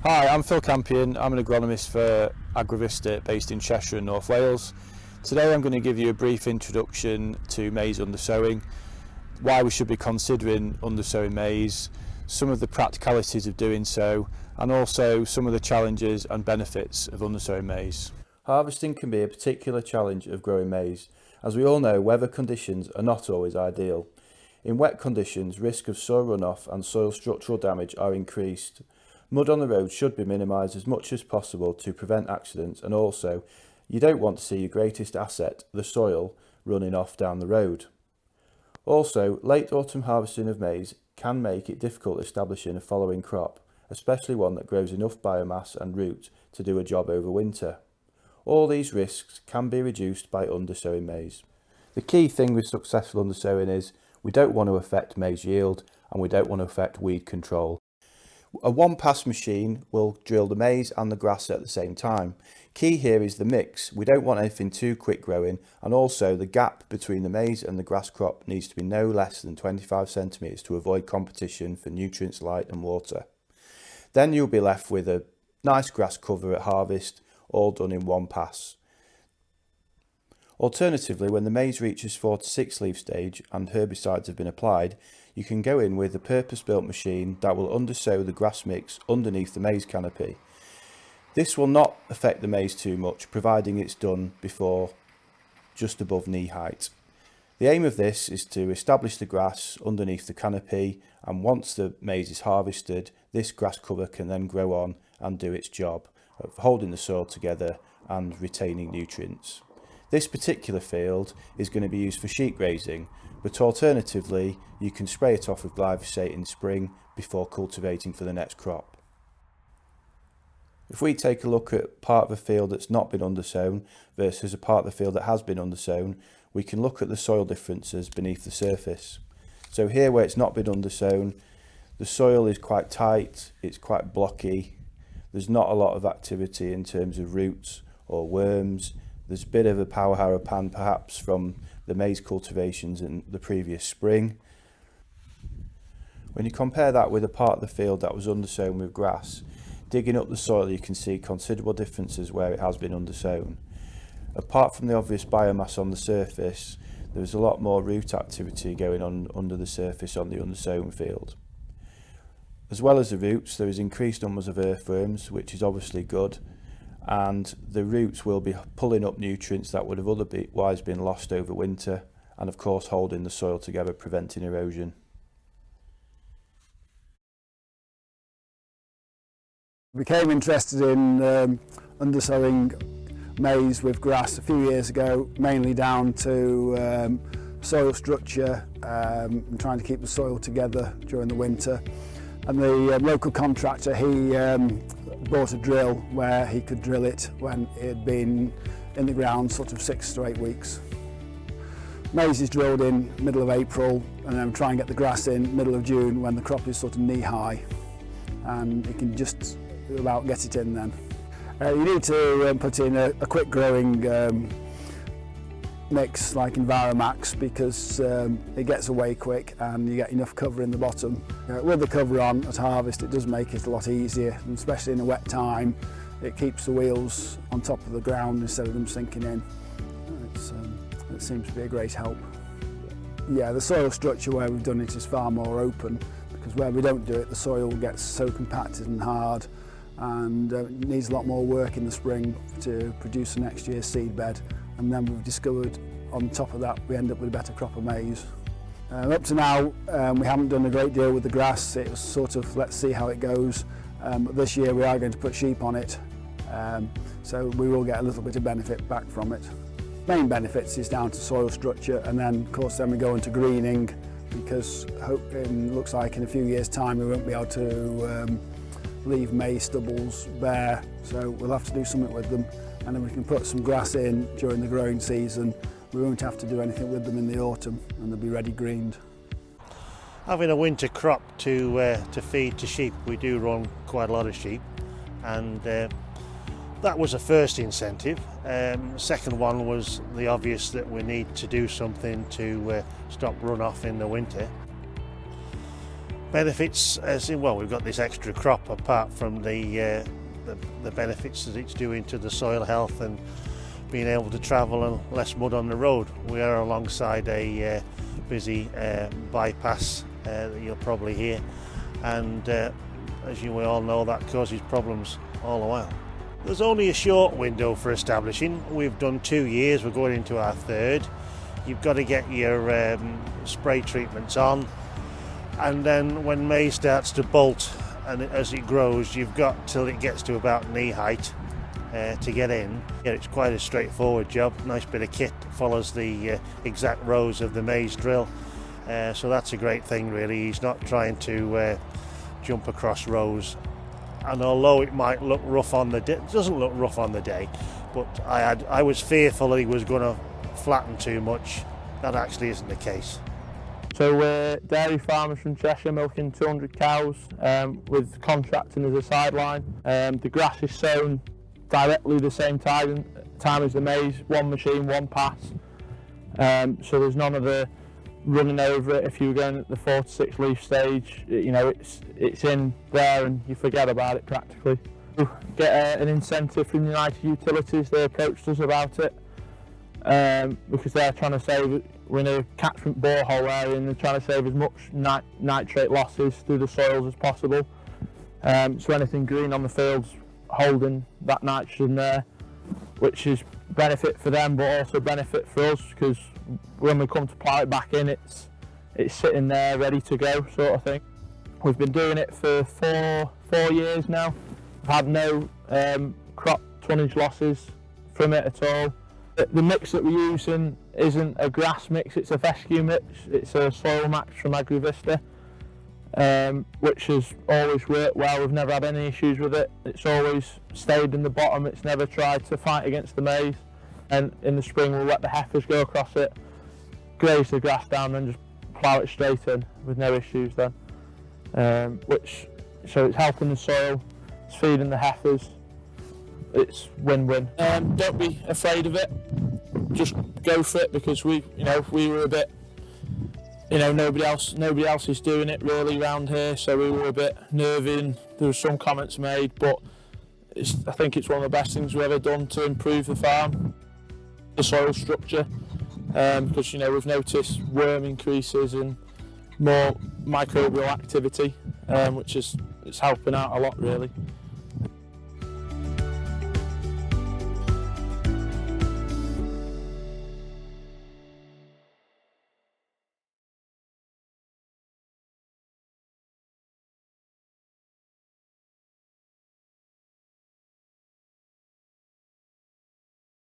Hi, I'm Phil Campion. I'm an agronomist for Agrovista based in Cheshire in North Wales. Today I'm going to give you a brief introduction to maize undersowing, why we should be considering undersowing maize, some of the practicalities of doing so, and also some of the challenges and benefits of undersowing maize. Harvesting can be a particular challenge of growing maize. As we all know, weather conditions are not always ideal. In wet conditions, risk of soil runoff and soil structural damage are increased. Mud on the road should be minimised as much as possible to prevent accidents, and also you don't want to see your greatest asset, the soil, running off down the road. Also, late autumn harvesting of maize can make it difficult establishing a following crop, especially one that grows enough biomass and root to do a job over winter. All these risks can be reduced by undersowing maize. The key thing with successful undersowing is we don't want to affect maize yield and we don't want to affect weed control. A one-pass machine will drill the maize and the grass at the same time. Key here is the mix. We don't want anything too quick growing, and also the gap between the maize and the grass crop needs to be no less than 25 centimetres to avoid competition for nutrients, light and water. Then you'll be left with a nice grass cover at harvest, all done in one pass. Alternatively, when the maize reaches 4 to 6 leaf stage and herbicides have been applied, you can go in with a purpose-built machine that will undersow the grass mix underneath the maize canopy. This will not affect the maize too much, providing it's done before just above knee height. The aim of this is to establish the grass underneath the canopy, and once the maize is harvested, this grass cover can then grow on and do its job of holding the soil together and retaining nutrients. This particular field is going to be used for sheep grazing, but alternatively you can spray it off with glyphosate in spring before cultivating for the next crop. If we take a look at part of a field that's not been undersown versus a part of the field that has been undersown, we can look at the soil differences beneath the surface. So here, where it's not been undersown, the soil is quite tight, it's quite blocky, there's not a lot of activity in terms of roots or worms. There's a bit of a power harrow pan perhaps from the maize cultivations in the previous spring. When you compare that with a part of the field that was undersown with grass, digging up the soil you can see considerable differences where it has been undersown. Apart from the obvious biomass on the surface, there's a lot more root activity going on under the surface on the undersown field. As well as the roots, there is increased numbers of earthworms, which is obviously good, and the roots will be pulling up nutrients that would have otherwise been lost over winter, and of course holding the soil together, preventing erosion. I became interested in undersowing maize with grass a few years ago, mainly down to soil structure and trying to keep the soil together during the winter. And the local contractor, he bought a drill where he could drill it when it had been in the ground sort of 6 to 8 weeks. Maize is drilled in middle of April, and then try and get the grass in middle of June when the crop is sort of knee high, and you can just about get it in then. You need to put in a quick growing mix like Enviromax, because it gets away quick and you get enough cover in the bottom. With the cover on at harvest, it does make it a lot easier, and especially in a wet time it keeps the wheels on top of the ground instead of them sinking in. It seems to be a great help. Yeah, the soil structure where we've done it is far more open, because where we don't do it the soil gets so compacted and hard, and it needs a lot more work in the spring to produce the next year's seed bed. And then we've discovered on top of that we end up with a better crop of maize. Up to now we haven't done a great deal with the grass. It was sort of let's see how it goes. But this year we are going to put sheep on it, so we will get a little bit of benefit back from it. Main benefits is down to soil structure, and then of course then we go into greening, because it looks like in a few years time we won't be able to leave maize stubbles bare, so we'll have to do something with them. And then we can put some grass in during the growing season. We won't have to do anything with them in the autumn, and they'll be ready greened. Having a winter crop to feed to sheep, we do run quite a lot of sheep, and that was a first incentive. Second one was the obvious that we need to do something to stop runoff in the winter. Benefits, as in, well, we've got this extra crop apart from the benefits that it's doing to the soil health and being able to travel and less mud on the road. We are alongside a busy bypass that you'll probably hear, and as you all know, that causes problems all the while. There's only a short window for establishing. We've done 2 years, we're going into our third. You've got to get your spray treatments on, and then when maize starts to bolt and as it grows, you've got till it gets to about knee height to get in. Yeah, it's quite a straightforward job. Nice bit of kit, follows the exact rows of the maize drill, so that's a great thing really. He's not trying to jump across rows, and although it might look rough on the day, it doesn't look rough on the day, but I was fearful that he was going to flatten too much. That actually isn't the case. So we're dairy farmers from Cheshire, milking 200 cows with contracting as a sideline. The grass is sown directly the same time as the maize, one machine, one pass. So there's none of the running over it. If you were going at the 4 to 6 leaf stage, you know, it's in there and you forget about it practically. We get an incentive from United Utilities. They approached us about it because they're trying to save, we're in a catchment borehole area and they're trying to save as much nitrate losses through the soils as possible. So anything green on the fields holding that nitrogen there, which is benefit for them but also benefit for us, because when we come to plough it back in, it's sitting there ready to go, sort of thing. We've been doing it for four years now. We've had no crop tonnage losses from it at all. The mix that we're using isn't a grass mix, it's a fescue mix. It's a soil max from Agrovista, which has always worked well. We've never had any issues with it. It's always stayed in the bottom, it's never tried to fight against the maize. And in the spring we'll let the heifers go across it, graze the grass down and just plough it straight in with no issues then. So it's helping the soil, it's feeding the heifers. It's win-win. Don't be afraid of it. Just go for it, because we were a bit, nobody else is doing it really around here, so we were a bit nervy and there were some comments made, but I think it's one of the best things we've ever done to improve the farm, the soil structure, because we've noticed worm increases and more microbial activity, which is helping out a lot really.